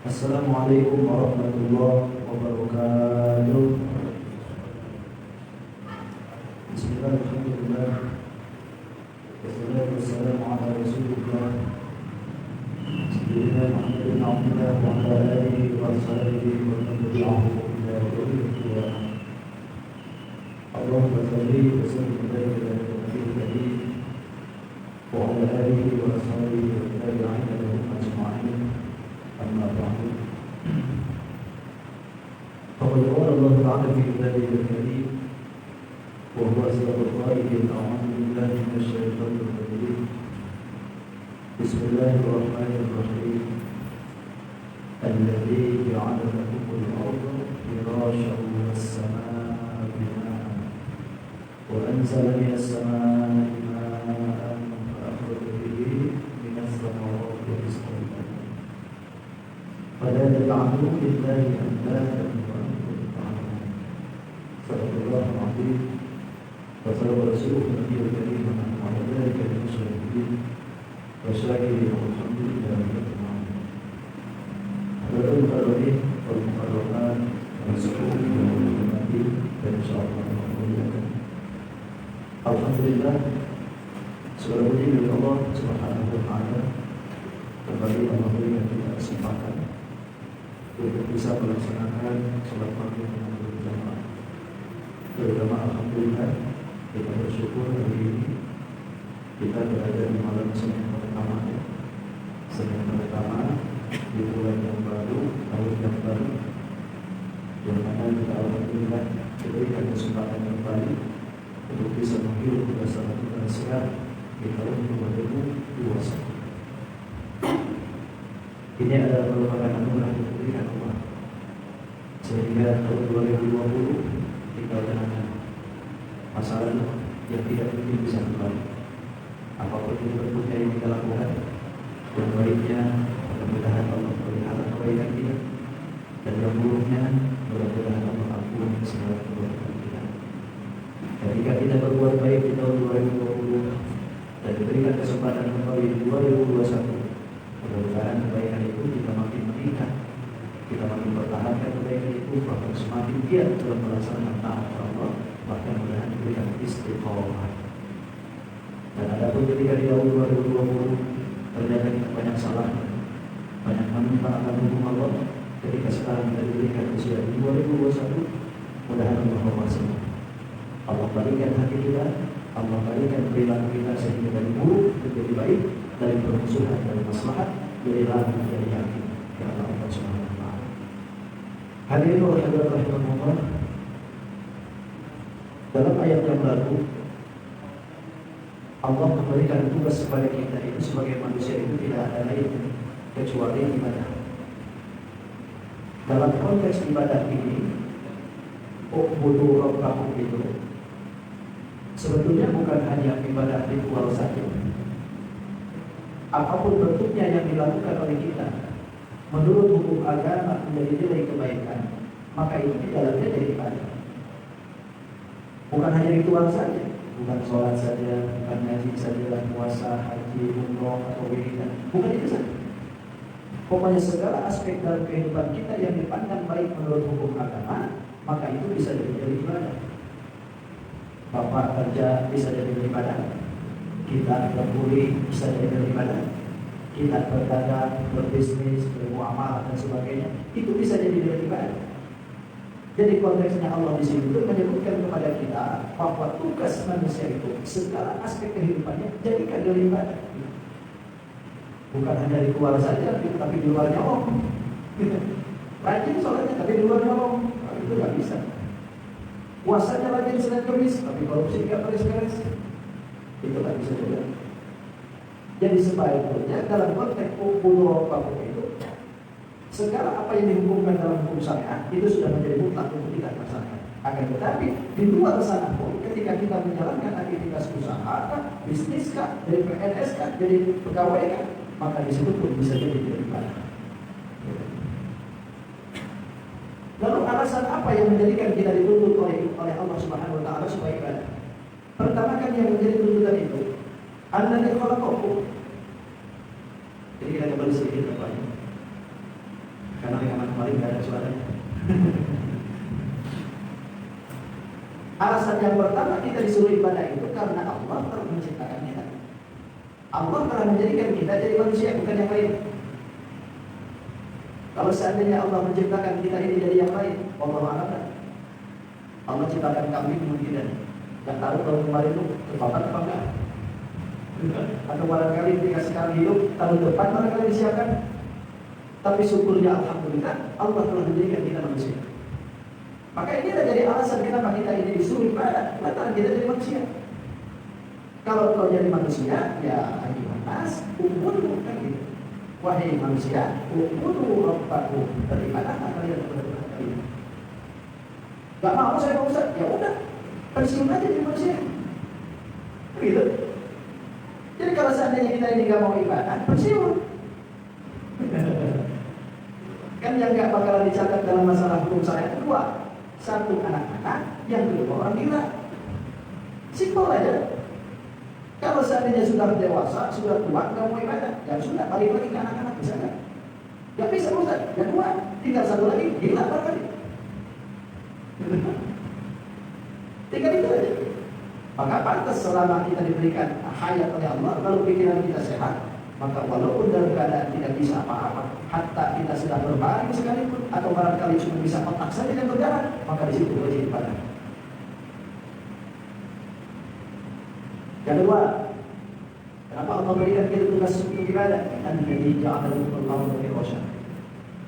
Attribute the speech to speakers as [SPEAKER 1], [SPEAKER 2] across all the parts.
[SPEAKER 1] Assalamualaikum warahmatullahi wabarakatuh. Bismillahirrahmanirrahim. Wassalatu wassalamu ala Rasulillah Sayyidina Muhammad bin Abdullah wa ala alihi wa sahbihi wa man tabi'ahum ila yaumil qiyamah. Allahumma shalli wa sallim wa barik ala nabiyil karim wa ala alihi wa sahbihi wa tabi'ina lahum ajma'in. أما بعد فقد قال الله تعالى في كتابه الكريم وهو أصدق القائلين أعوذ بالله من الشيطان الرجيم بسم الله الرحمن الرحيم الذي جعل لكم الأرض فراشا والسماء بناء وأنزل من السماء ماء فأخرج به من الثمرات رزقا فلا تجعلوا لله أندادا وأنتم تعلمون. صدق الله العظيم وصدق رسوله النبي الكريم ونحن على ذلك من الشاهدين والشاكرين والحمد لله رب العالمين. حضرات المكرمين والمكرمات ونسألكم بالمكرمين dan insyaallah memuliakan. Alhamdulillah, segala puji bagi Allah Subhanahu wa taala kembali memberikan kita kesempatan untuk bisa melaksanakan sholat maghrib dengan berjamaah. Terutama alhamdulillah kita bersyukur hari ini kita berada di malam Senin pertama, di bulan yang baru, tahun yang baru, yang mana kita alhamdulillah diberikan kesempatan kembali untuk bisa menghirup bersama kita sehat di tahun 2021. Ini adalah merupakan anugerah yang diberikan Allah sehingga tahun 2020 kita jangan masalah yang tidak mungkin bisa kembali. Apapun itu bentuknya yang kita lakukan, yang baiknya mudah-mudahan Allah melihara kebaikan kita, dan yang buruknya mudah-mudahan Allah ampuni segala perbuatan kita. Ketika kita berbuat baik di tahun 2020 dan diberikan kesempatan kembali di 2021, mudah-mudahan kebaikan itu kita makin meningkat, kita makin pertahankan kebaikan itu, bahkan semakin giat dalam melaksanakan taat Allah, bahkan mudah-mudahan diberikan istiqomah. Dan adapun ketika di tahun 2020 ternyata kita banyak salah, banyak menentang akan hukum Allah, ketika sekarang kita diberikan usia di 2021, mudah-mudahan Allah berhasil. Allah balikan hati kita, Allah balikan perilaku kita sehingga dari buruk menjadi baik, dari permusuhan dari maslahat dari lalu menjadi yakin kepada Allah Subhanahu wa taala. Hadirin wa hadirat rahimahullah, dalam ayat yang lalu Allah memberikan tugas kepada kita itu sebagai manusia itu tidak ada lain kecuali ibadah. Dalam konteks ibadah ini, u'budu rabbakum itu sebetulnya bukan hanya ibadah ritual saja. Apapun bentuknya yang dilakukan oleh kita menurut hukum agama menjadi nilai kebaikan, maka itu di dalamnya jadi ibadah. Bukan hanya ritual saja, bukan sholat saja, bukan ngaji saja, puasa, haji, umroh atau wiridan, bukan itu saja. Pokoknya segala aspek dalam kehidupan kita yang dipandang baik menurut hukum agama, maka itu bisa jadi ibadah. Bapak kerja bisa jadi ibadah, kita berbudi bisa jadi ibadah, kita berdagang, berbisnis, bermuamalah dan sebagainya, itu bisa jadi ibadah. Jadi konteksnya Allah di sini itu menyebutkan kepada kita bahwa tugas manusia itu segala aspek kehidupannya jadikan dari ibadah. Bukan hanya ritual saja, tapi di luar nyolong. Rajin sholatnya tapi di luar nyolong, itu nggak bisa. Puasanya rajin Senin Kamis, tapi korupsi nggak beres-beres, itu nggak bisa juga. Jadi sebaiknya dalam konteks u'budu rabbakum itu segala apa yang dihukumkan dalam hukum syariat itu sudah menjadi mutlak untuk kita laksanakan. Akan tetapi di luar sana pun ketika kita menjalankan aktivitas usaha, bisnis kah, dari PNS kah, jadi pegawai kah, maka disebut pun bisa jadi ibadah. Lalu alasan apa yang menjadikan kita dituntut oleh Allah Subhanahu wa taala supaya ibadah? Pertama kan yang menjadi tuntutan itu Alladzi khalaqakum. Jadi kita kembali sedikit kepada Karena rekaman kemarin nggak ada suaranya. Alasan yang pertama kita disuruh ibadah itu karena Allah telah menciptakan kita. Allah telah menjadikan kita jadi manusia, bukan yang lain. Kalau seandainya Allah menciptakan kita ini jadi yang lain, Allah mengatakan Allah ciptakan kambing mungkin yang tahu kalau kemarin itu kebakar apa enggak? Atau barangkali dikasih kambing hidup tahun depan barangkali disiapkan. Tapi syukurnya alhamdulillah Allah telah menjadikan kita manusia. Maka ini adalah jadi alasan kenapa kita ini disuruh ibadah, lantaran kita jadi manusia. Kalau kau jadi manusia, ya ayuhanas, ubudu kan gitu. Wahai manusia, ubudu rabbakum, beribadah kalian kepada kalian. Gak mau saya Pak Ustaz, ya udah, pensiun aja jadi manusia. Begitu. Jadi kalau seandainya kita ini gak mau ibadah, pensiun. Kan yang gak bakalan dicatat dalam masalah hukum saya kedua. Satu anak-anak, yang kedua orang gila. Simpel aja. Kalau seandainya sudah dewasa, sudah tua, nggak mau ibadah, ya sudah balik lagi ke anak-anak, bisa nggak? Nggak bisa Ustaz, yang tua, tinggal satu lagi, gila barangkali. Tinggal itu aja. Maka pantas selama kita diberikan hayat oleh Allah, lalu pikiran kita sehat, maka walaupun dalam keadaan tidak bisa apa-apa, hatta kita sudah berbaring sekalipun, atau barangkali cuma bisa otak saja yang berjalan, maka di situ wajib ibadah. Yang kedua, kenapa Allah berikan kita tugas untuk ibadah? An-Nabi ja'alahu firasyan.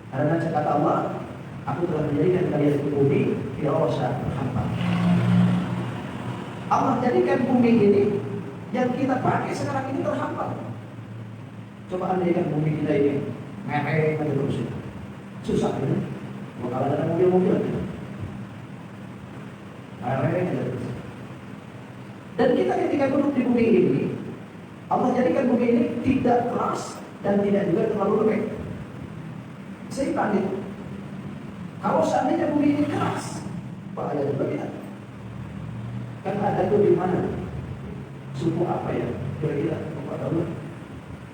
[SPEAKER 1] Karena kata Allah, aku telah menjadikan kalian di bumi firasyan, hamba. Allah jadikan bumi ini yang kita pakai sekarang ini terhampar. Coba andaikan bumi kita ini mereng aja terus, susah kan? Kalau ada mobil-mobil, mereng aja terus. Dan kita ketika duduk di bumi ini, Allah jadikan bumi ini tidak keras dan tidak juga terlalu lembek. Seimbang itu. Kalau seandainya bumi ini keras, bahaya juga kita. Kan ada itu di mana? Suku apa ya? Kira-kira kepada Allah.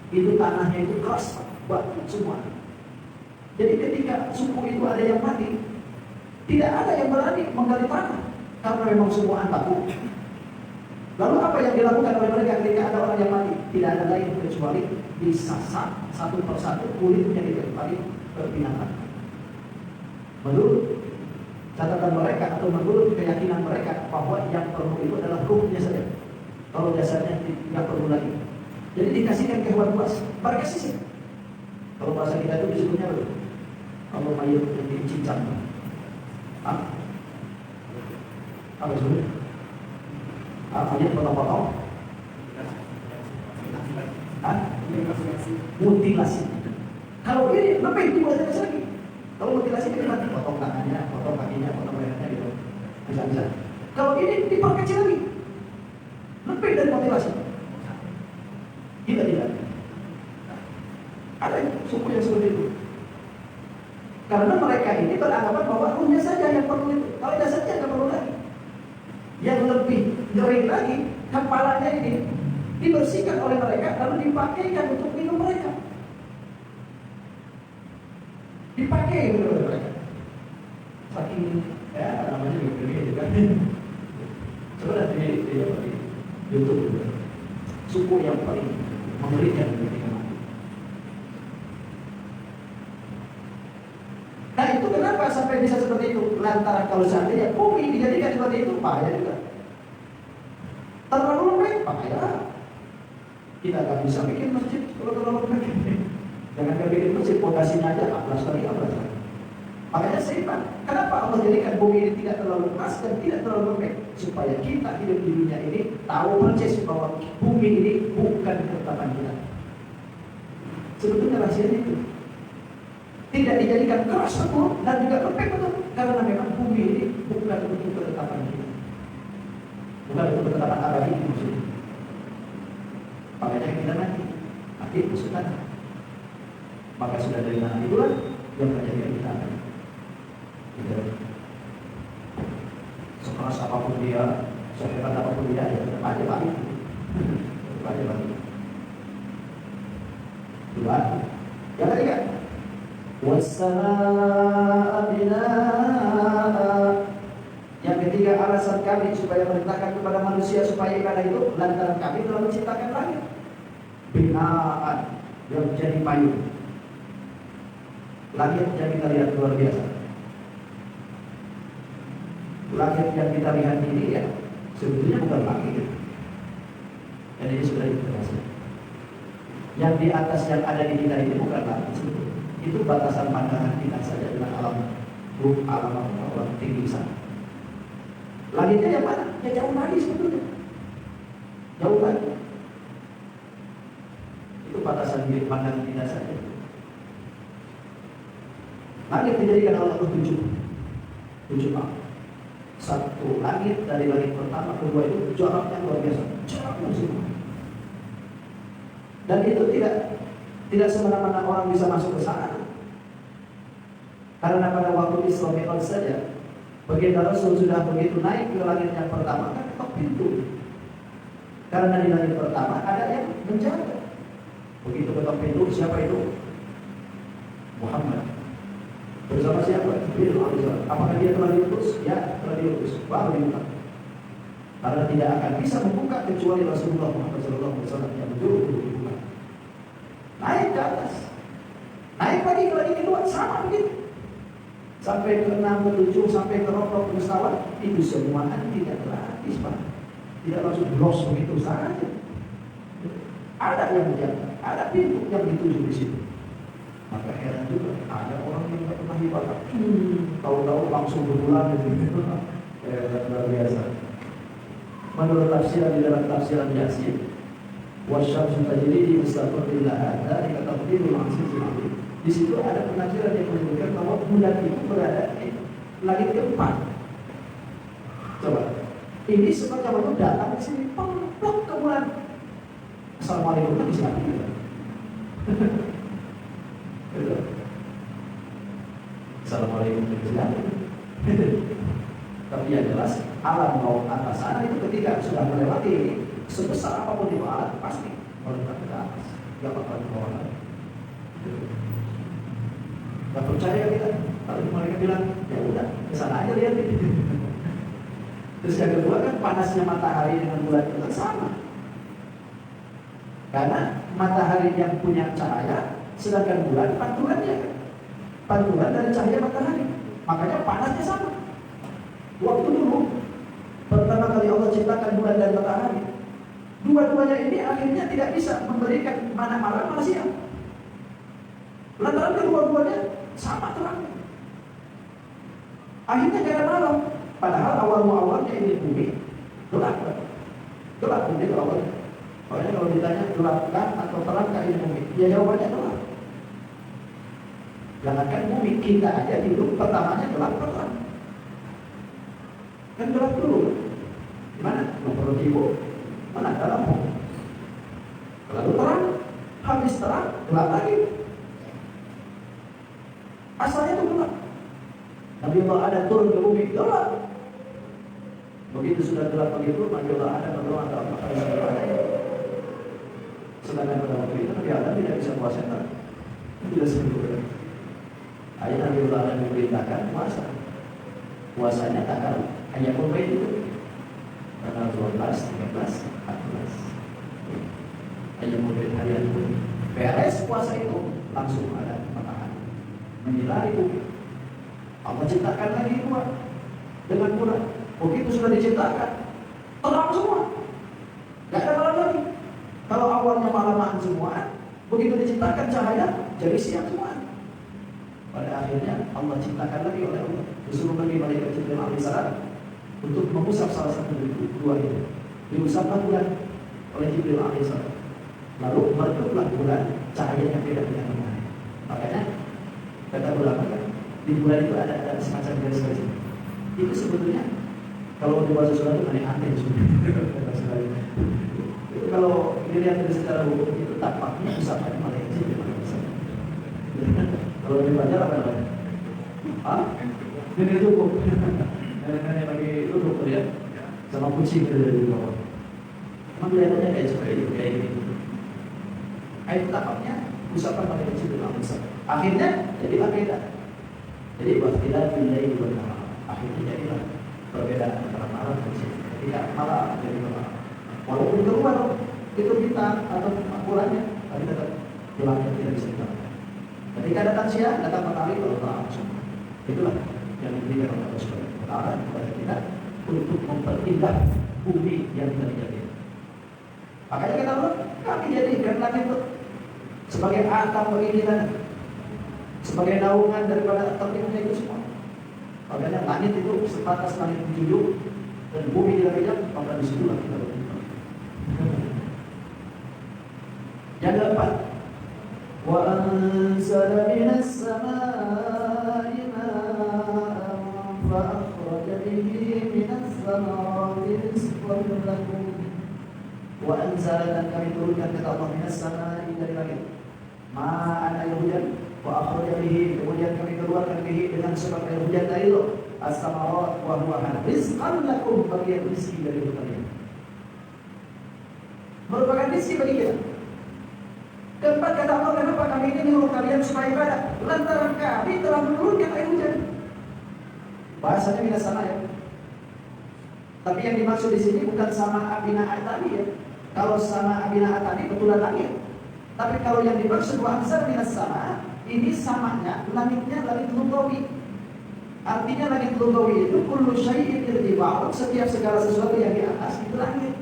[SPEAKER 1] Itu tanahnya itu keras, batu semua. Jadi ketika suku itu ada yang mati, tidak ada yang berani menggali tanah karena memang semua batu. Lalu apa yang dilakukan oleh mereka ketika ada orang yang mati? Tidak ada lain kecuali disasak satu persatu kulitnya dikembali ke binatang. Menurut catatan mereka atau menurut keyakinan mereka bahwa yang perlu itu adalah ruhnya saja. Kalau jasadnya tidak perlu lagi. Jadi dikasihkan ke hewan buas, mereka sisir. Kalau bahasa kita itu disebutnya apa? Kalau mayat yang dicincang. Apa sebutnya? Mayat potong-potong. Mutilasi. Kalau ini lebih itu bahasa lagi. Kalau mutilasi itu mati, potong tangannya, potong kakinya, potong lehernya gitu. Bisa-bisa. Kalau ini diperkecil lagi, lebih dari mutilasi. Tidak. Ada suku yang seperti itu. Karena mereka ini beranggapan bahwa ruhnya saja yang perlu itu. Kalau jasadnya tidak perlu lagi. Yang lebih ngeri lagi, kepalanya ini dibersihkan oleh mereka lalu dipakaikan untuk minum mereka. Dipakai oleh mereka. Saking ya namanya begini juga. Coba lihat di YouTube juga. Suku yang paling mengerikan ketika mati. Nah itu kenapa sampai bisa seperti itu? Lantaran kalau seandainya bumi dijadikan seperti itu, bahaya juga. Terlalu lembek, bahaya. Kita nggak bisa bikin masjid kalau terlalu lembek. Jangan bikin masjid, fondasinya aja 14 kali 14 kali. Makanya seimbang. Kenapa Allah jadikan bumi ini tidak terlalu keras dan tidak terlalu lembek? Supaya kita hidup di dunia ini tahu persis bahwa bumi ini bukan ketetapan kita. Sebetulnya rahasianya itu. Tidak dijadikan keras betul dan juga lembek betul. Karena memang bumi ini bukan untuk ketetapan kita. Bukan untuk ketetapan abadi maksudnya. Makanya kita mati masuk tanah. Maka sudah dari tanah itulah yang menjadikan kita abadi. Sekeras apapun dia, sehebat apapun dia, ya tetap aja balik. Tetap aja balik. Dua. Yang ketiga, Wassalaa binaa. Yang ketiga, alasan kami supaya merintahkan kepada manusia supaya ibadah itu lantaran kami telah menciptakan langit. Binaan yang menjadi payung. Langit yang kita lihat luar biasa. Langit yang kita lihat ini ya sebetulnya bukan langit. Dan ini sudah dijelaskan. Yang di atas yang ada di kita ini bukan langit. Itu batasan pandangan kita saja dengan alam alam tinggi sana. Langitnya yang mana? Ya jauh lagi sebetulnya. Jauh lagi. Itu batasan diri pandangan kita saja. Langit dijadikan Allah tujuh hal. Satu langit dari langit pertama kedua itu jaraknya luar biasa. Jaraknya semua. Dan itu tidak semena-mena orang bisa masuk ke sana. Karena pada waktu Isra Mi'raj saja, begitu Rasul sudah begitu naik ke langit yang pertama, kan ketok pintu. Karena di langit pertama ada yang menjaga. Begitu ketok pintu, siapa itu? Muhammad. Bersama siapa? Jibril alaihissalam. Apakah dia telah diutus? Ya, telah diutus. Baru dibuka. Karena tidak akan bisa membuka kecuali Rasulullah Muhammad SAW yang menyuruh untuk dibuka. Naik ke atas. Naik lagi ke langit kedua, sama begitu. Sampai ke 6, ke 7, sampai ke rokok, ke mustawat, itu semua tidak gratis, Pak. Tidak langsung blos begitu saja. Ada yang menjaga, ada pintu yang dituju di situ. Maka heran juga, ada orang yang tidak pernah ibadah, tahu-tahu langsung berbulan gitu. Luar biasa. Menurut tafsiran di dalam tafsiran Yasin, wasyamsu tajri li mustaqarrin laha, dzalika taqdirul azizil alim. Di situ ada penafsiran yang menyebutkan bahwa bulan itu berada di langit keempat. Coba, ini semacam itu datang ke sini, plok ke bulan. Assalamualaikum itu siapa kita? Assalamualaikum itu siapa? Tapi yang jelas alam bawah atas sana itu ketika sudah melewati sebesar apapun itu alat pasti melompat ke atas, gak bakal ke bawah. Gak percaya kita, kalau mereka bilang ya udah kesana aja lihat. Terus yang kedua kan panasnya matahari dengan bulan itu sama. Karena matahari yang punya cahaya, sedangkan bulan pantulan dari cahaya matahari. Makanya panasnya sama. Waktu dulu pertama kali Allah ciptakan bulan dan matahari, dua-duanya ini akhirnya tidak bisa memberikan mana malam mana siang. Lantaran kedua-duanya sama terang. Akhirnya gak ada malam. Padahal awalnya ini bumi gelap. Gelap bumi awalnya. Makanya kalau ditanya gelapkah atau terangkah ini bumi, ya jawabannya gelap. Jangankan bumi, kita aja hidup pertamanya gelap terang. Kan gelap dulu. Gimana? Perlu tibu. Mana ada lampu? Lalu terang, habis terang, gelap lagi. Asalnya itu gelap. Nabi Allah ada turun ke bumi gelap. Begitu sudah gelap begitu, Nabi Allah ada berdoa dalam makanan sebenarnya. Sedangkan pada waktu itu Nabi Allah tidak bisa puasa, tidak sembuh. Akhirnya Nabi Allah ada diperintahkan puasa. Puasanya tanggal hanya mulai itu tanggal 12, 13, 14. Hanya mulai harian itu. Beres puasa itu langsung ada matahari menyinari bumi. Allah ciptakan lagi dua dengan bulan. Begitu sudah diciptakan, terang semua, nggak ada malam lagi. Kalau awalnya malaman semua, begitu diciptakan cahaya, jadi siang semua. Pada akhirnya Allah ciptakan lagi oleh Allah, disuruh lagi malaikat Jibril alaihissalam untuk mengusap salah satu dari dua itu. Diusaplah bulan oleh Jibril alaihissalam. Lalu mereduplah bulan, cahayanya beda dengan matahari. Makanya kata ulama kan, di bulan itu ada semacam garis-garis. Itu sebetulnya kalau di bahasa Sunda itu aneh-aneh sebenarnya. Itu kalau dilihat dari secara hukum itu tampaknya usapan Malaysia memang bisa. Kalau di Banjar apa namanya? Ini cukup. Nenek-nenek lagi duduk ya, sama kucing dari bawah. Emang kelihatannya kayak seperti itu, kayak ini. Itu tampaknya usapan pakai kecil dengan besar. Akhirnya jadilah beda. Jadi wakilah billahi wal nahar. Akhirnya jadilah perbedaan antara malam dan siang. Tidak malam jadi malam. Walaupun keluar itu bintang atau bulannya, tapi tetap gelapnya tidak bisa ditahan. Ketika datang siang, datang matahari kalau langsung. Itulah yang diberikan oleh Allah Subhanahu wa Ta'ala kepada kita untuk memperindah bumi yang kita dijadikan. Makanya kata Allah, kami jadikan langit itu sebagai atap bagi kita, sebagai naungan daripada tertimpa itu semua. Makanya langit itu sebatas langit tujuh dan bumi tidak bijak, maka disitulah kita bertimpa. Yang keempat, wa anzala minas samaa'i ma'an fa akhraja bihi minas thamarati rizqan lakum. Wa anzala, dan kami turunkan kata Allah minas samaa'i dari langit ma'an air hujan, wa akhraja bihi, kemudian kami keluarkan bihi dengan sebab air hujan dari itu as-samarat wa huwa rizqan lakum, bagian rezeki dari kalian, merupakan rezeki bagi kita. Keempat kata Allah, kenapa kami ini menyuruh kalian supaya ibadah? Lantaran kami telah menurunkan air hujan. Bahasanya minas sama ya. Tapi yang dimaksud di sini bukan sama abina'at tadi ya. Kalau sama abina'at tadi betulan langit. Tapi kalau yang dimaksud wa anzal minas sama, ini samanya langitnya langit lugawi. Artinya langit lugawi itu kullu syai'in irtifa'u, setiap segala sesuatu yang di atas itu langit.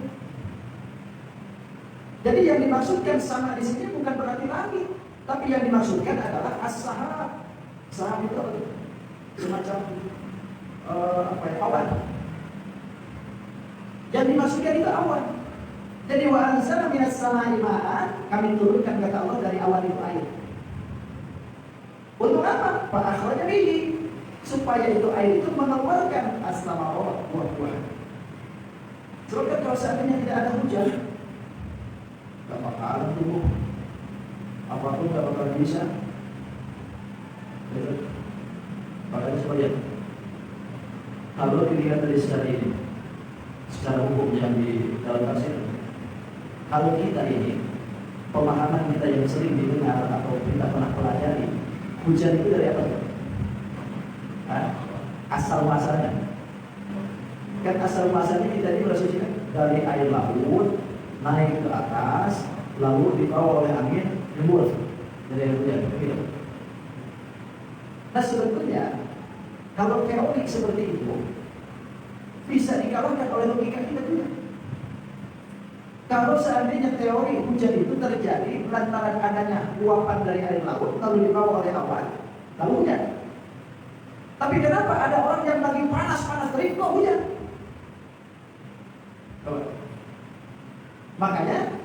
[SPEAKER 1] Jadi yang dimaksudkan sama di sini bukan berarti langit, tapi yang dimaksudkan adalah as-sahab. Sahab itu apa? Semacam awan. Yang dimaksudkan itu awan. Jadi wa anzalna minas samaa'i ma'an, kami turunkan kata Allah dari awan itu air. Untuk apa? Fa akhraja bihi, supaya itu air itu mengeluarkan as-samarat wa buah. Sebab kalau seandainya tidak ada hujan, gak bakalan tumbuh, apapun gak bakalan bisa. Makanya sebagian, kalau dilihat dari secara ini, secara hukum yang di dalam tafsir, kalau kita ini pemahaman kita yang sering didengar atau kita pernah pelajari, hujan itu dari apa? Asal muasalnya, kan asal muasalnya kita ini berasumsikan dari air laut naik ke atas, lalu dibawa oleh angin, nyembur dari air hujan. Gitu. Nah sebetulnya kalau teori seperti itu bisa dikalahkan oleh logika kita juga. Kalau seandainya teori hujan itu terjadi lantaran adanya luapan dari air laut lalu dibawa oleh awan, lalu hujan. Tapi kenapa ada orang yang lagi panas-panas terik kok hujan? Makanya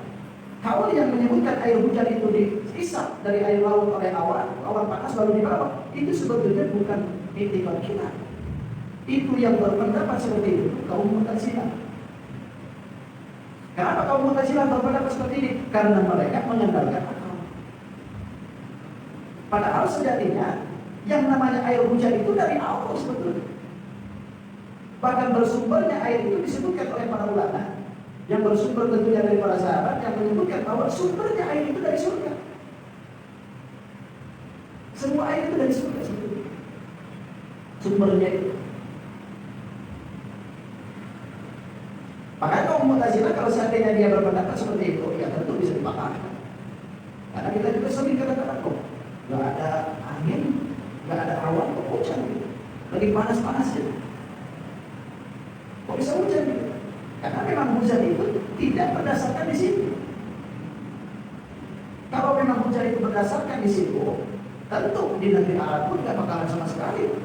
[SPEAKER 1] kalau yang menyebutkan air hujan itu dihisap dari air laut oleh awan panas lalu dibawa, itu sebetulnya bukan itikat kita. Itu yang berpendapat seperti itu kaum Mu'tazilah. Kenapa kaum Mu'tazilah berpendapat seperti ini? Karena mereka mengandalkan akal. Padahal sejatinya yang namanya air hujan itu dari Allah sebetulnya. Bahkan bersumbernya air itu disebutkan oleh para ulama. Yang bersumber tentunya dari para sahabat yang menyebutkan bahwa sumbernya air itu dari surga. Semua air itu dari surga sebetulnya. Sumbernya itu. Makanya kaum Mu'tazilah kalau seandainya dia berpendapat seperti itu, ya tentu bisa dipatahkan. Karena kita juga sering katakan kok, nggak ada angin, nggak ada awan, kok hujan gitu. Lagi panas-panas gitu. Kok bisa hujan gitu? Karena memang hujan itu tidak berdasarkan di situ. Kalau memang hujan itu berdasarkan di situ, tentu di negeri Arab pun nggak bakalan sama sekali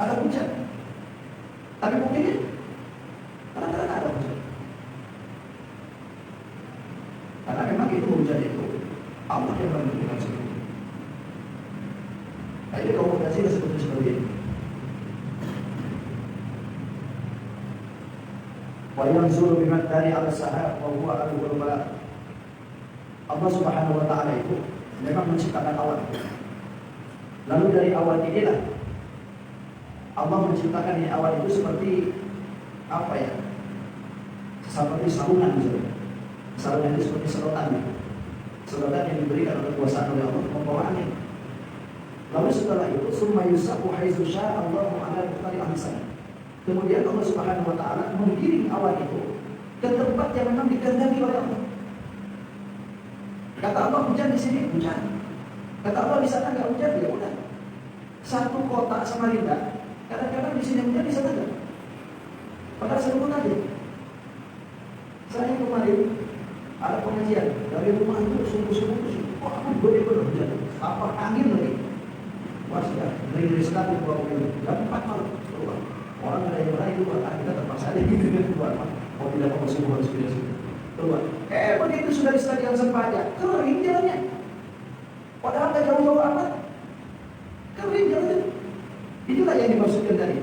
[SPEAKER 1] ada hujan. Tapi mungkin kadang-kadang ada hujan. Karena memang itu hujan itu Allah yang menentukan sendiri. Nah ini komunikasi seperti ini. Wa yanzuru bimaddari ala sahab wa huwa al-ghurub. Allah Subhanahu wa ta'ala itu memang menciptakan awan. Lalu dari awan inilah Allah menciptakan ini awan itu seperti apa ya? Seperti sarungan misalnya. Sarungan itu seperti serotan. Sebenarnya yang diberikan oleh kekuasaan oleh Allah membawa angin. Lalu setelah itu summa yusabu haitsu syaa Allahu ala muqtari ahsan. Kemudian Allah Subhanahu wa taala menggiring awan itu ke tempat yang memang dikehendaki oleh Allah. Kata Allah hujan di sini, hujan. Kata Allah di sana enggak hujan, ya udah. Satu kota Samarinda, kadang-kadang di sini hujan, di sana enggak. Padahal satu kota aja. Saya kemarin ada pengajian dari rumah itu sungguh-sungguh, wah aku bener-bener hujan, apa angin lagi. Wah sudah, dari sekali keluar mobil, jam 4 malam keluar. Orang ada yang berani keluar, kita terpaksa aja gitu keluar. Mau tidak mau sih harus pindah sini keluar. Begitu sudah di stadion Sempaja, kering jalannya. Padahal nggak jauh-jauh amat, kering jalannya. Itulah yang dimaksudkan tadi.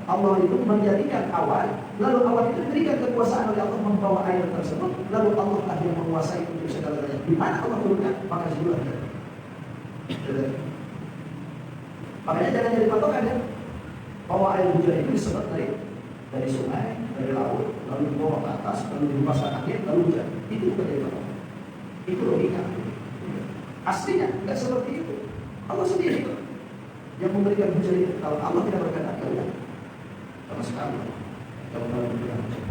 [SPEAKER 1] Allah itu menjadikan awan, lalu awan itu diberikan kekuasaan oleh Allah membawa air tersebut, lalu Allah lah yang menguasai untuk segala-galanya. Di mana Allah turunkan, maka situlah dia. Makanya jangan jadi patokan ya. Bahwa air hujan itu disedot dari sungai, dari laut, lalu dibawa ke atas, lalu dipasang angin, lalu hujan. Itu bukan jadi patokan. Itu logika. Aslinya nggak seperti itu. Allah sendiri yang memberikan hujan itu. Kalau Allah tidak berkehendak, ya udah. Sama sekali. Kalau memberikan hujan.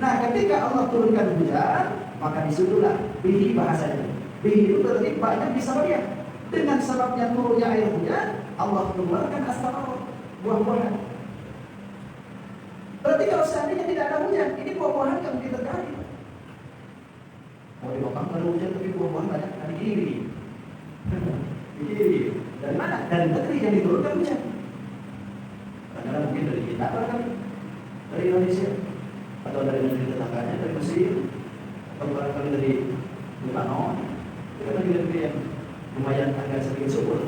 [SPEAKER 1] Nah, ketika Allah turunkan hujan, maka disitulah bihi bahasanya. Bihi itu berarti banyak di sababnya. Dengan sebabnya turunnya air hujan, Allah mengeluarkan astamar, buah-buahan. Berarti kalau seandainya tidak ada hujan, ini buah-buahan yang mungkin terjadi. Mau dimakan kalau hujan, tapi buah-buahan banyak di kiri. Di kiri. Dari mana? Dari negeri yang diturunkan hujan. Kadang-kadang mungkin dari kita, dari Indonesia, atau dari negeri tetangganya, dari Mesir, atau barangkali dari Lebanon. Itu kan negeri-negeri yang lumayan agak sedikit subur.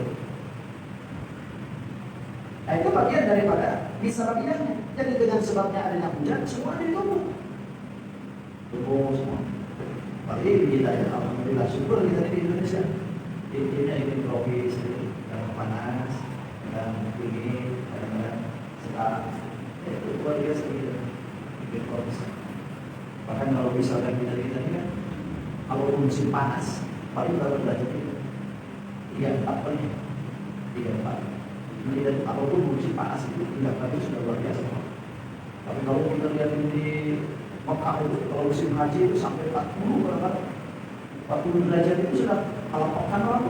[SPEAKER 1] Nah itu bagian daripada bisa bagiannya. Jadi dengan sebabnya adanya hujan, semua ditumbuh. Tumbuh semua. Tapi kita ya alhamdulillah syukur kita di Indonesia. Ini iklim tropis, kadang panas, kadang dingin, kadang sekarang itu luar biasa gitu. Iklim tropis. Bahkan kalau misalkan kita ini kan, kalau musim panas, paling baru belajar itu. 3-4 paling 3-4. Jadi dan apapun musim panas itu 3 kali sudah luar biasa. Tapi kalau kita lihat di Mekah itu kalau musim haji itu sampai 40 kadang-kadang 40 derajat itu sudah kalau pekan orang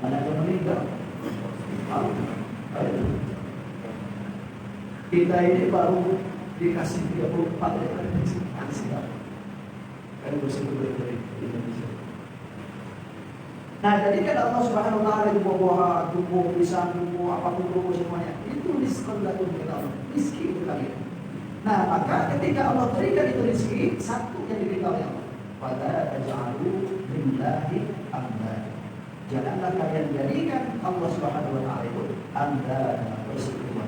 [SPEAKER 1] banyak yang meninggal. Kita ini baru dikasih 34 ya kan bersyukur dari Indonesia. Nah, jadi kan Allah Subhanahu wa taala itu buah-buahan, tumbuh, pisang, tumbuh, apapun tumbuh semuanya. Itu rizqan lakum kata Allah. Rizki untuk kalian. Nah, maka ketika Allah berikan itu rizki, satu yang diberitahu oleh Allah. Fala taj'alu lillahi andada. Janganlah kalian jadikan Allah Subhanahu wa taala itu andada bersekutu.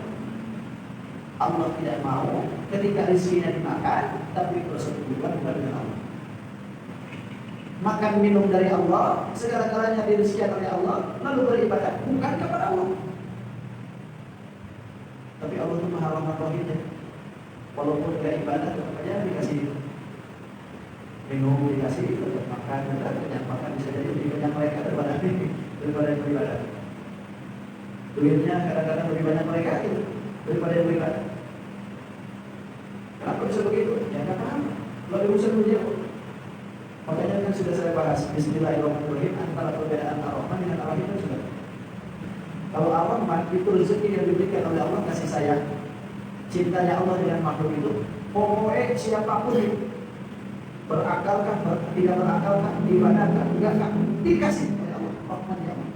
[SPEAKER 1] Allah tidak mau ketika rizkinya dimakan, tapi bersekutuan bukan dengan Allah. Makan minum dari Allah, segala-galanya dirizkikan oleh Allah, lalu beribadah bukan kepada Allah. Tapi Allah itu Maha Rahim ya. Walaupun tidak ibadah, tetapnya dikasih minum, dikasih makan, banyak makan bisa jadi lebih banyak mereka daripada yang beribadah. Duitnya kadang-kadang lebih banyak mereka itu daripada yang beribadah. Kenapa bisa begitu? Ya nggak paham. Lalu urusan dia. Makanya kan sudah saya bahas Bismillahirrahmanirrahim antara perbedaan Ar-Rahman dengan Ar-Rahim kan sudah. Kalau Ar-Rahman itu rezeki yang diberikan oleh Allah, kasih sayang, cintanya Allah dengan makhluk itu. Pokoknya siapapun berakalkah, tidak berakalkah, ibadahkah, enggaklah, dikasih oleh Allah. Rahman ya Allah.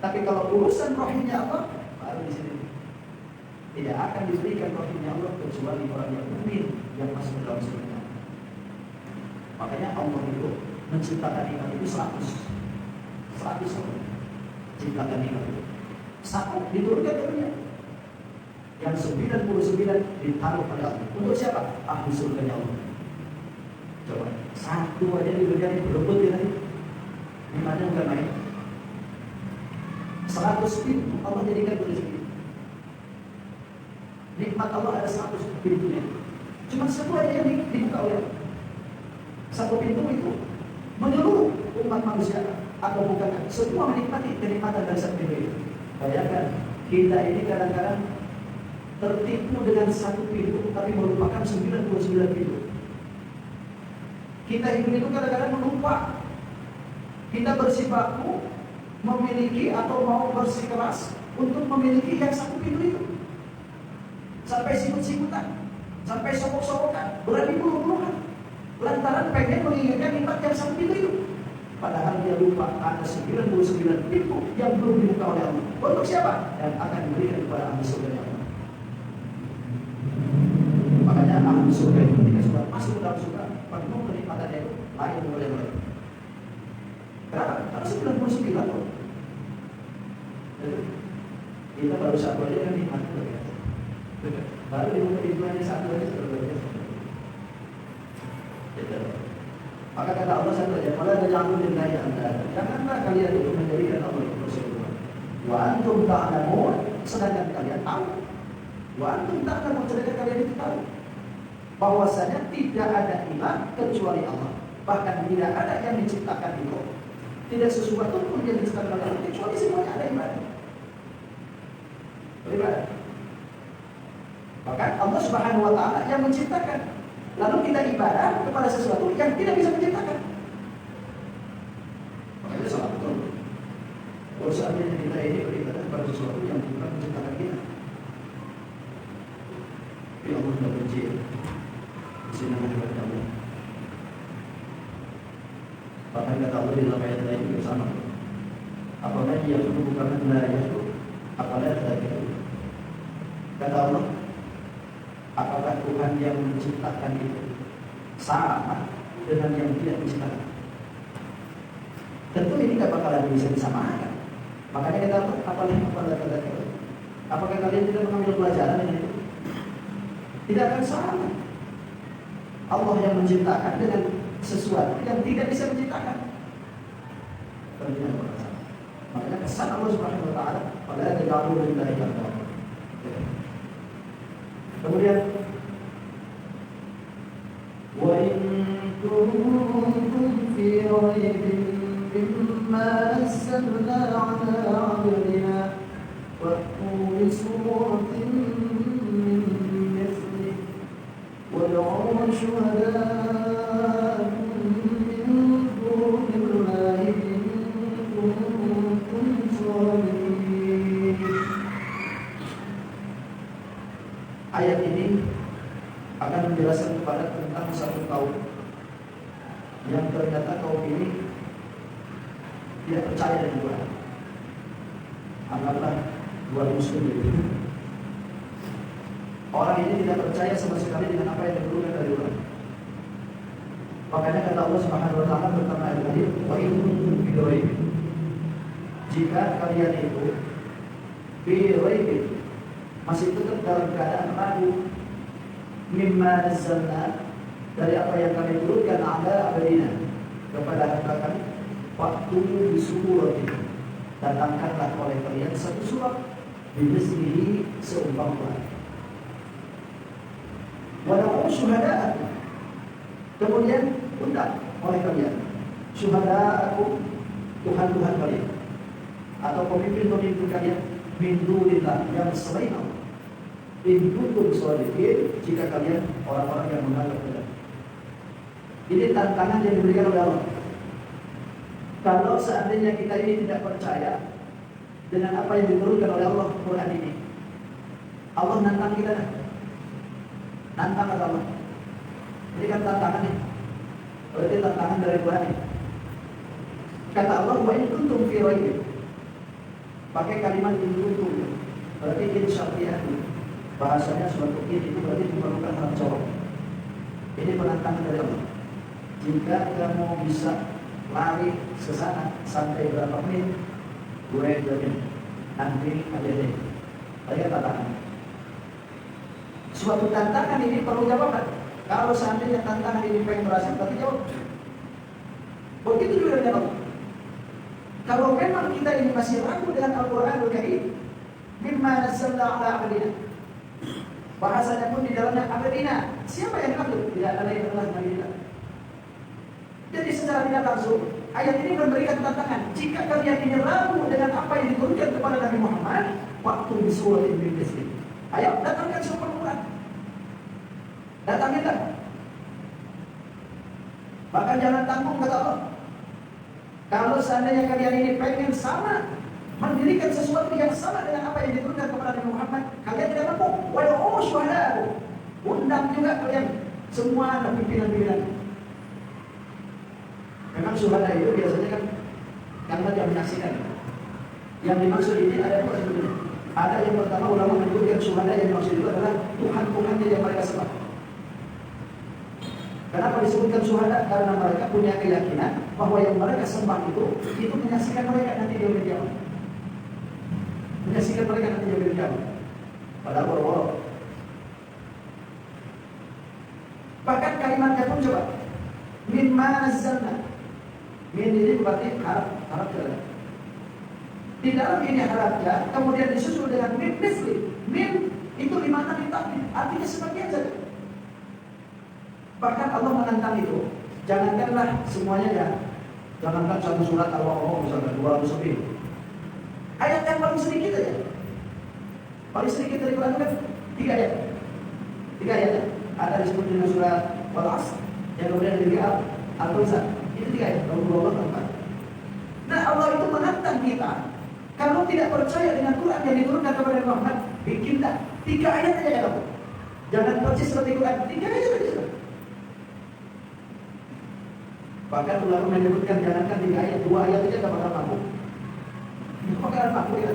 [SPEAKER 1] Tapi kalau urusan rohimnya Allah, baru di sini tidak akan diberikan rohimnya Allah kecuali orang yang mukmin yang masuk dalam surga. Makanya Allah itu menciptakan nikmat itu 100 Allah ciptakan nikmat itu 1 diturunkan ke dunia, yang 99 ditaruh pada Allah. Untuk siapa? Ahli surganya Allah. Coba 1 aja di dunia ini berebut ya tadi, nikmatnya bukan main. 100 pintu Allah jadikan rezeki. Nikmat Allah ada 100 pintunya, cuma 1 aja yang dibuka oleh Allah. Satu pintu itu menyeluruh umat manusia, atau bukan semua menikmati kenikmatan dari satu pintu itu. Bayangkan, kita ini kadang-kadang tertipu dengan satu pintu tapi melupakan 99 pintu. Kita hidup itu kadang-kadang melupa. Kita bersifatku memiliki atau mau bersikeras untuk memiliki yang satu pintu itu. Sampai sikut-sikutan, sampai sokok-sokokan, berani buru-buruan, lantaran pengen menginginkan nikmat yang satu pintu itu. Padahal dia lupa ada 99 pintu yang belum dibuka oleh Allah. Untuk siapa? Yang akan diberikan kepada ahli surga yang Allah. Makanya ahli surga itu ketika sudah masuk ke dalam surga, penuh kenikmatannya itu lain oleh mereka. Kenapa? Karena 99 loh. Kita baru satu aja kan nikmat itu. Baru dibuka pintuannya satu aja sudah berbiasa. Maka kata Allah saja, "Wala taj'alu lillahi andada." Janganlah kalian itu menjadikan Allah itu bersekutu. Wa antum ta'lamun, sedangkan kalian tahu. Wa antum ta'lamun, sedangkan kalian itu tahu bahwasanya tidak ada ilah kecuali Allah. Bahkan tidak ada yang diciptakan itu. Tidak sesuatu pun yang diciptakan oleh Allah kecuali semuanya ada ibadah. Beribadah. Bahkan Allah Subhanahu wa taala yang menciptakan. Lalu kita ibadah kepada sesuatu yang tidak bisa menciptakan. Makanya salah betul. Kalau seandainya kita ini beribadah kepada sesuatu yang bukan menciptakan kita, tapi Allah sudah benci. Di sini kepada Allah. Bahkan kata Allah di dalam ayat lain juga sama. Apalagi yang bukan benar itu, apalagi itu. Kata Allah, apakah Tuhan yang menciptakan itu sama dengan yang tidak menciptakan? Tentu ini tidak bakalan bisa disamakan. Makanya kita apakah kalian tidak mengambil pelajaran ini? Tidak akan sama. Allah yang menciptakan dengan sesuatu yang tidak bisa menciptakan. Makanya kesan Allah Subhanahu wa taala, "Wala taj'alu lillahi andada." Kemudian wa in kuntum fi raybin mimma nazzalna 'ala 'abdina fa'tu bi suratin min mithlihi wad'u syuhada'akum min dunillahi in kuntum shadiqin. Ayat ini akan menjelaskan kepada tentang satu kaum yang ternyata kaum ini tidak percaya dengan Tuhan. Anggaplah dua muslim itu. Orang ini tidak percaya sama sekali dengan apa yang diturunkan dari Tuhan. Makanya kata Allah Subhanahu wa taala tentang ayat tadi, "Wa in kuntum fi raibin." Jika kalian itu fi raibin, masih tetap dalam keadaan ragu, mimma nazzalna, dari apa yang kami turunkan ala abadina kepada hamba kami, waktu disuratin, datangkanlah oleh kalian satu surat bimithlihi seumpama. Wad'u syuhada'akum, kemudian undang oleh kalian syuhada'akum, Tuhan-Tuhan kalian atau pemimpin-pemimpin kalian min dunillah, yang selain Allah. In kuntum shadiqin, jika kalian orang-orang yang menganggap benar. Ini tantangan yang diberikan oleh Allah. Kalau seandainya kita ini tidak percaya dengan apa yang diturunkan oleh Allah Quran ini, Allah nantang kita. Nantang kata Allah. Ini kan tantangan nih. Berarti tantangan dari Quran ini. Kata Allah, wa in kuntum fi raibin. Pakai kalimat in kuntum. Berarti insyaallah. Bahasanya suatu ini itu berarti diperlukan hal colok. Ini penantangan dari Allah. Jika kamu bisa lari ke sana sampai berapa menit, gue jamin nanti ada ini. Tadi tantangan. Suatu tantangan ini perlu jawaban. Kalau seandainya tantangan ini pengen berhasil, berarti jawab. Begitu juga dengan Allah. Kalau memang kita ini masih ragu dengan Al-Quran Al-Karim, mimma nazzalna 'ala 'abdina, bahasanya pun di dalamnya abadina. Siapa yang abdu? Tidak ada lain adalah Nabi kita. Jadi secara tidak langsung ayat ini memberikan tantangan. Jika kalian ini ragu dengan apa yang diturunkan kepada Nabi Muhammad, waktu di surah Iblis ini, ayo datangkan surah Al-Quran. Datangilah. Bahkan jangan tanggung kata Allah. Kalau seandainya kalian ini pengen sama, mendirikan sesuatu yang sama dengan apa yang diturunkan kepada Nabi Muhammad, kalian tidak mampu. Wad'u syuhada'akum. Undang juga kalian semua pimpinan-pimpinan. Memang syuhada itu biasanya kan kalimat yang menyaksikan. Yang dimaksud ini ada dua sebenarnya. Ada yang pertama ulama menyebutkan syuhada yang dimaksud itu adalah Tuhan-Tuhannya yang mereka sembah. Kenapa disebutkan syuhada? Karena mereka punya keyakinan bahwa yang mereka sembah itu menyaksikan mereka nanti di yaumil qiyamah. Menyaksikan mereka nanti di yaumil qiyamah. Padahal woro-woro. Bahkan kalimatnya pun coba mimma nazzalna. Min ini berarti harap jalan. Di dalam ini harapnya kemudian disusul dengan min misli. Min itu di mana ditambahin, artinya sebagian saja. Bahkan Allah menantang itu. Jangankanlah semuanya ya. Jangankan satu surat Allah misalnya 200 lebih. Ayat yang paling sedikit aja. Paling sedikit dari Quran kan 3 ayat. 3 ayat. Ada disebut dengan surat Al-Asr, yang kemudian dari Al-Qur'an. Itu 3 ayat. Allah. Nah Allah itu menantang kita. Kalau tidak percaya dengan Quran yang diturunkan kepada Muhammad, bikinlah 3 ayat aja ya kamu. Jangan persis seperti Quran. 3 ayat saja. Bahkan ulama menyebutkan jangankan 3 ayat, 2 ayat aja tak bakal mampu. Itu bakalan mampu ya.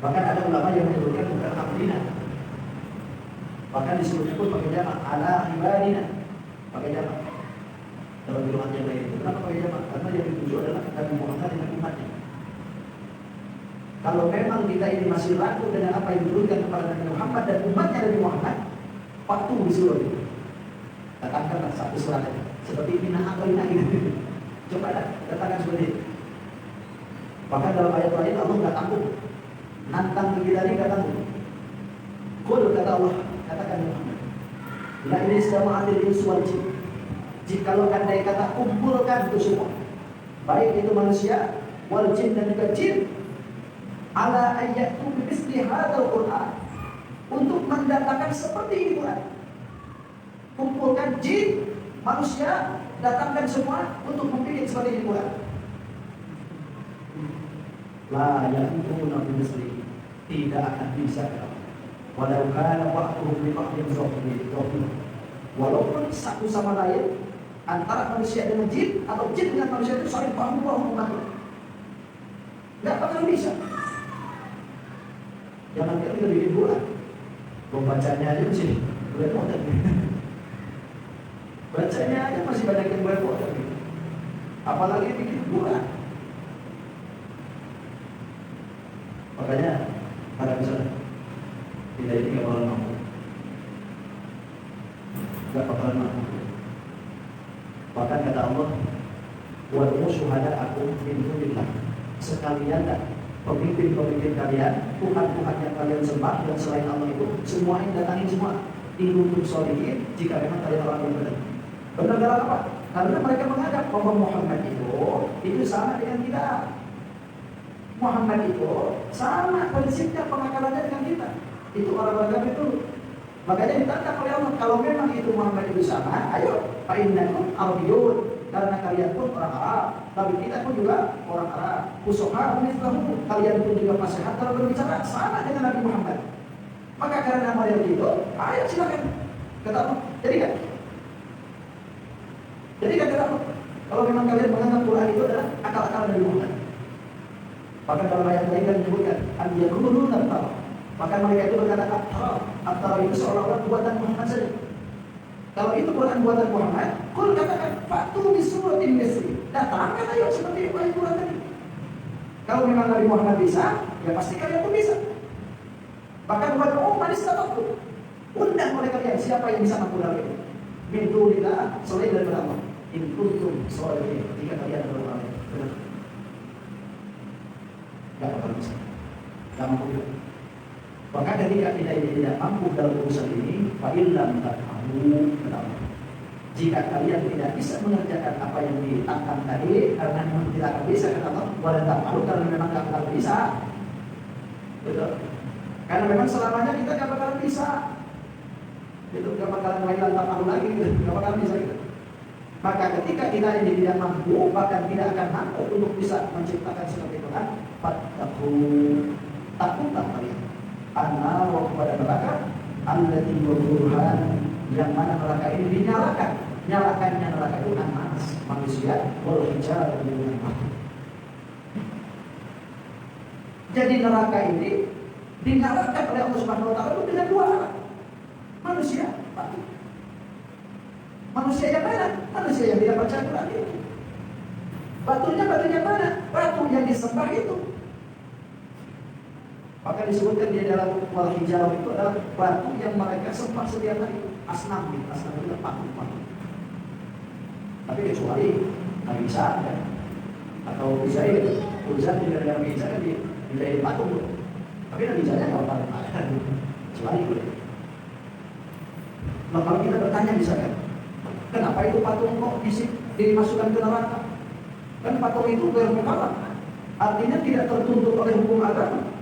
[SPEAKER 1] Bahkan ada ulama yang menyebutkan bukan hamdina. Bahkan disebutnya pun pakai jamak ala ibadina. Pakai jamak. Dalam bilangan yang lain itu. Kenapa pakai jamak? Karena yang dituju adalah Nabi Muhammad dengan umatnya. Kalau memang kita ini masih ragu dengan apa yang diturunkan kepada Nabi Muhammad dan umatnya Nabi Muhammad, waktu disuruh itu. Datangkanlah satu surat aja. Seperti bina atau ina ini. Coba datangkan seperti itu. Bahkan dalam ayat lain Allah nggak tanggung. Nantang kita ini nggak tanggung. Qul kata Allah, katakan Muhammad. La ini istama'atil insu wal jin. Jikalau andai kata kumpulkan itu semua, baik itu manusia, wal jin dan juga jin, ala ayyatu bimisli hadzal Qur'an, untuk mendatangkan seperti ini Quran. Kumpulkan jin, manusia, datangkan semua untuk membikin seperti ini Quran. La ya'tuna bimisli, tidak akan bisa. Walau kana ba'dhum li ba'dhin zahir. Walaupun satu sama lain antara manusia dengan jin atau jin dengan manusia itu saling bahu-bahu membantu, nggak bakal bisa. Jangan kita bikin Quran, membacanya aja masih belepotan. Bacanya aja masih banyak yang belepotan. Apalagi bikin Quran. Makanya pada misalnya kita ini nggak bakalan mampu, nggak bakalan mampu. Bahkan kata Allah, wad'u syuhada'akum min dunillah. Sekalianlah pemimpin-pemimpin kalian, Tuhan-Tuhan yang kalian sembah dan selain Allah itu, semua yang datangin semua. In kuntum sholihin, jika memang kalian orang yang benar. Benar dalam apa? Karena mereka menganggap bahwa Muhammad itu sama dengan kita. Muhammad itu sama prinsipnya pengakalannya dengan kita. Itu orang-orang itu. Makanya ditantang oleh Allah, kalau memang itu Muhammad itu sama, ayo, fa'innakum Arabiyun, karena kalian pun orang Arab, tapi kita pun juga orang Arab. Usoha mithlahu, kalian pun juga nasihat dalam berbicara sama dengan Nabi Muhammad. Maka karena model itu, ayo silakan. Kata Allah, jadikan kata Allah. Kalau memang kalian menganggap Quran itu adalah akal-akalan Nabi Muhammad. Bahkan dalam ayat lain kan menyebutkan, an-yakulun nabtara. Maka mereka itu berkata Aftara itu seolah-olah buatan Muhammad saja. Kalau itu Quran buatan Muhammad, Qul katakan fa'tu bi suratin misli. Datangkan ayo seperti ayat Quran tadi. Kalau memang Nabi Muhammad bisa, ya pasti kalian pun bisa. Bahkan wad'u man istata'tum. Undang oleh kalian siapa yang bisa mampu dalam itu. Min dunillah, selain daripada Allah. In kuntum sholihin, jika kalian adalah orang yang benar. Gak bakal bisa. Gak mampu juga. Maka ketika kita tidak mampu dalam urusan ini, fa'illam ta'amu, Jika kalian tidak bisa mengerjakan apa yang ditantang tadi, karena memang tidak akan bisa, kata Allah, walau malu karena memang tidak akan bisa. Betul. Karena memang selamanya kita tidak bakalan bisa. Itu tidak bakalan walau malu lagi, gitu. Tidak bakalan bisa gitu. Maka ketika kita ini tidak mampu, bahkan tidak akan mampu untuk bisa menciptakan seperti itu kan, takutlah kalian. Anna wa kepada neraka, allati waquduha, yang mana neraka ini dinyalakan. Nyalakannya neraka itu anas manusia, wal hijar dengan batu. Jadi neraka ini dinyalakan oleh Allah Subhanahu wa taala itu dengan dua alat. Manusia, batu. Manusia yang mana? Manusia yang tidak baca Quran itu. Batunya mana? Batu yang disembah itu. Maka disebutkan di dalam wal hijar itu adalah batu yang mereka sembah setiap hari. Asnam itu patung. Tapi kecuali Nabi Isa kan, atau Uzair juga dengan Nabi Isa kan di patung tuh. Tapi Nabi Isa nya nggak pernah kecuali itu. Nah kalau kita bertanya misalkan, kenapa itu patung kok dimasukkan ke neraka? Kan patung itu bermukalam, artinya tidak tertuntut oleh hukum agama.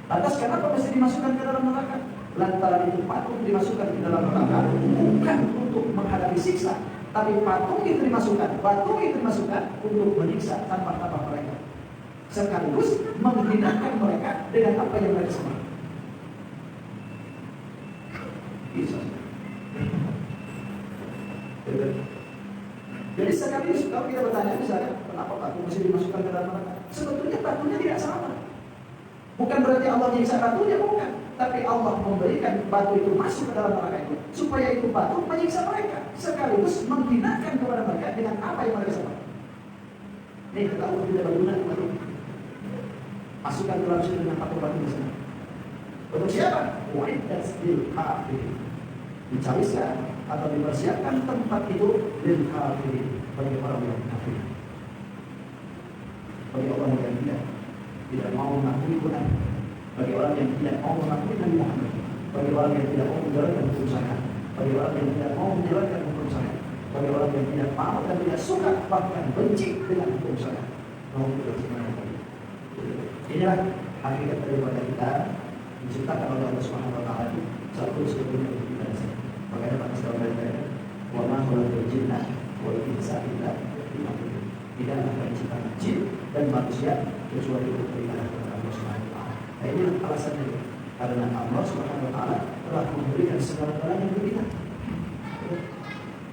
[SPEAKER 1] Lantas kenapa mesti dimasukkan ke dalam neraka? Lantaran itu patung dimasukkan ke dalam neraka bukan untuk menghadapi siksa, tapi patung itu dimasukkan, batu itu dimasukkan untuk menyiksa tanpa mereka, sekaligus menghinakan mereka dengan apa yang mereka sembah. Bisa. Jadi sekaligus kalau kita bertanya misalnya, kenapa batu mesti dimasukkan ke dalam neraka? Sebetulnya batunya tidak sama. Bukan berarti Allah menyiksa batunya, bukan. Tapi Allah memberikan batu itu masuk ke dalam neraka itu supaya itu batu menyiksa mereka, sekaligus menghinakan kepada mereka dengan apa yang mereka sembah. Ini kata Allah tidak berguna batu. Masukkan ke dalam situ dengan batu di sana. Untuk siapa? Wa'iddat lil kafirin. Dicawiskan atau dipersiapkan tempat itu lil kafirin, bagi orang yang kafir, bagi orang yang tidak mau mengakui Quran, bagi orang yang tidak mau mengakui Nabi Muhammad, bagi orang yang tidak mau menjalankan hukum syariat, bagi orang yang tidak mau menjalankan hukum syariat, bagi orang yang tidak mau dan tidak suka bahkan benci dengan hukum syariat. Inilah hakikat daripada kita diciptakan oleh Allah Subhanahu wa taala satu sebelum kita disini. Makanya pada sahabat saya, wa ma khalaqal jinna wal insa illa liya'budun. Tidak akan menciptakan jin dan manusia kecuali untuk beribadah kepada Allah Subhanahu wa taala. Nah, ini alasannya, karena Allah Subhanahu wa taala telah memberikan segala-galanya untuk kita.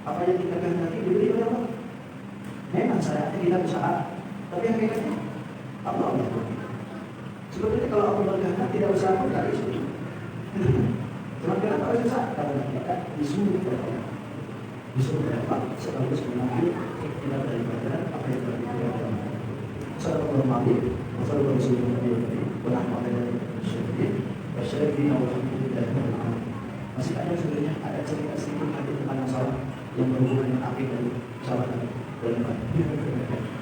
[SPEAKER 1] Apa yang kita kehendaki diberi oleh Allah. Memang syariatnya kita berusaha, tapi hakikatnya Allah memberi. Sebetulnya kalau Allah berkehendak tidak usaha pun tidak bisa. Cuma kenapa harus usaha? Karena kita disuruh oleh Allah. Disuruh oleh Allah sekaligus mengambil ikhtiar daripada apa yang telah diberikan oleh Allah. Assalamualaikum warahmatullahi wabarakatuh. Masih ada sebenarnya ada cerita sedikit nanti tentang masalah yang berhubungan dengan api dari pesawat dan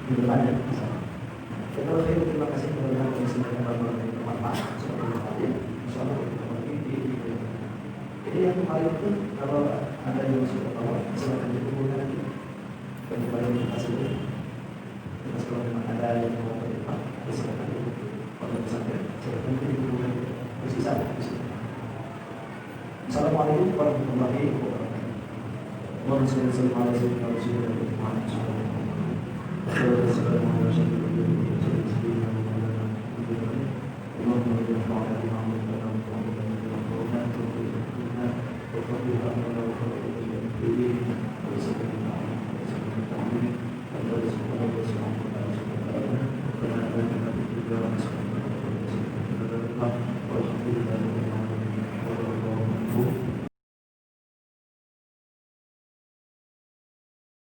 [SPEAKER 1] di depannya. Kalau saya terima kasih kepada yang sudah bermanfaat seperti tadi. Jadi yang kemarin itu kalau ada yang sudah tahu silakan dihubungkan nanti. Dan kemarin kita sudah. Terus kalau memang ada yang mau berdebat, silakan dihubungkan. Kalau misalnya silakan dihubungkan. Bisa. Assalamualaikum warahmatullahi wabarakatuh. Allahumma shalli ala sayyidina Muhammad wa